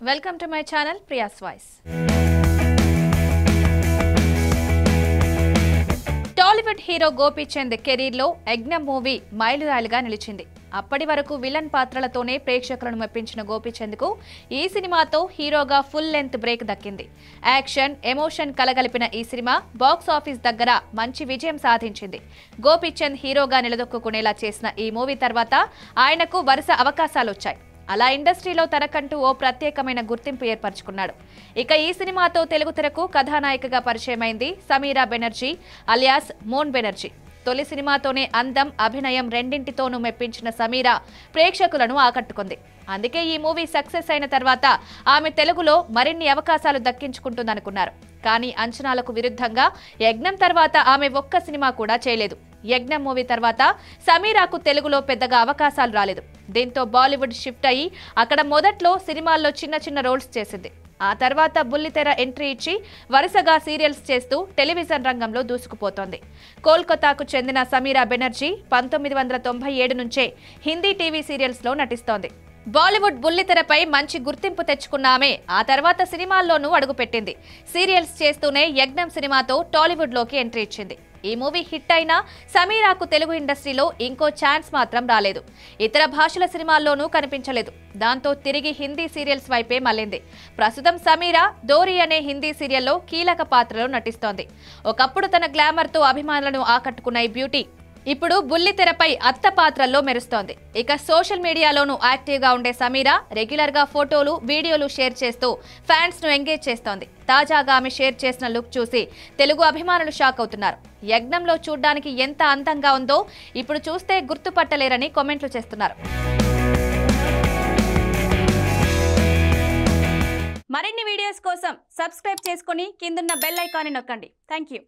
Welcome to my channel Priya's Voice. Tollywood hero Gopichand career లో యజ్ఞం movie మైలురాయిలుగా నిలిచింది. అప్పటి వరకు విలన్ పాత్రలతోనే ప్రేక్షకులను మెప్పించిన గోపీచంద్ కు ఈ సినిమాతో హీరోగా ఫుల్ లెంత్ బ్రేక్ దక్కింది. యాక్షన్, ఎమోషన్ కలగలిపిన ఈ సినిమా బాక్స్ ఆఫీస్ దగ్గర మంచి విజయం సాధించింది. గోపీచంద్ హీరోగా నిలదొక్కునేలా చేసిన ఈ మూవీ తర్వాత ఆయనకు వరుస అవకాశాలు వచ్చాయి. అలా ఇండస్ట్రీలో తనకంటూ ఓ ప్రత్యేకమైన గుర్తింపు ఏర్పరచుకున్నాడు. ఇక ఈ సినిమాతో తెలుగు తెరకు కథానాయికగా పరిచయమైంది సమీరా బెనర్జీ అలియాస్ మోన్ బెనర్జీ. తొలి సినిమాతోనే అందం, అభినయం రెండింటితోనూ మెప్పించిన సమీరా ప్రేక్షకులను ఆకట్టుకుంది. అందుకే ఈ మూవీ సక్సెస్ అయిన తర్వాత ఆమె తెలుగులో మరిన్ని అవకాశాలు దక్కించుకుంటుందనుకున్నారు. కానీ అంచనాలకు విరుద్ధంగా యజ్ఞం తర్వాత ఆమె ఒక్క సినిమా కూడా చేయలేదు. యజ్ఞం మూవీ తర్వాత సమీరాకు తెలుగులో పెద్దగా అవకాశాలు రాలేదు. దీంతో బాలీవుడ్ షిఫ్ట్ అయ్యి అక్కడ మొదట్లో సినిమాల్లో చిన్న చిన్న రోల్స్ చేసింది. ఆ తర్వాత బుల్లితెర ఎంట్రీ ఇచ్చి వరుసగా సీరియల్స్ చేస్తూ టెలివిజన్ రంగంలో దూసుకుపోతోంది. కోల్కతాకు చెందిన సమీరా బెనర్జీ 1997 నుంచే హిందీ టీవీ సీరియల్స్ లో నటిస్తోంది. బాలీవుడ్ బుల్లితెరపై మంచి గుర్తింపు తెచ్చుకున్న ఆమె ఆ తర్వాత సినిమాల్లోనూ అడుగుపెట్టింది. సీరియల్స్ చేస్తూనే యజ్ఞం సినిమాతో టాలీవుడ్ లోకి ఎంట్రీ ఇచ్చింది. ఈ మూవీ హిట్ అయినా సమీరాకు తెలుగు ఇండస్ట్రీలో ఇంకో ఛాన్స్ మాత్రం రాలేదు. ఇతర భాషల సినిమాల్లోనూ కనిపించలేదు. దాంతో తిరిగి హిందీ సీరియల్స్ వైపే మళ్లింది. ప్రస్తుతం సమీరా దోరీ అనే హిందీ సీరియల్లో కీలక పాత్రలో నటిస్తోంది. ఒకప్పుడు తన గ్లామర్ తో అభిమానులను ఆకట్టుకున్న ఈ బ్యూటీ ఇప్పుడు బుల్లితెరపై అత్త పాత్రల్లో మెరుస్తోంది. ఇక సోషల్ మీడియాలోనూ యాక్టివ్ గా ఉండే సమీరా రెగ్యులర్ గా ఫోటోలు, వీడియోలు షేర్ చేస్తూ ఫ్యాన్స్ ను ఎంగేజ్ చేస్తోంది. తాజాగా ఆమె షేర్ చేసిన లుక్ చూసి తెలుగు అభిమానులు షాక్ అవుతున్నారు. యజ్ఞంలో చూడ్డానికి ఎంత అందంగా ఉందో ఇప్పుడు చూస్తే గుర్తుపట్టలేరని కామెంట్లు చేస్తున్నారు. మరిన్ని వీడియోస్ కోసం సబ్స్క్రైబ్ చేసుకుని కిందున్న బెల్ ఐకాన్ ని నొక్కండి. థాంక్యూ.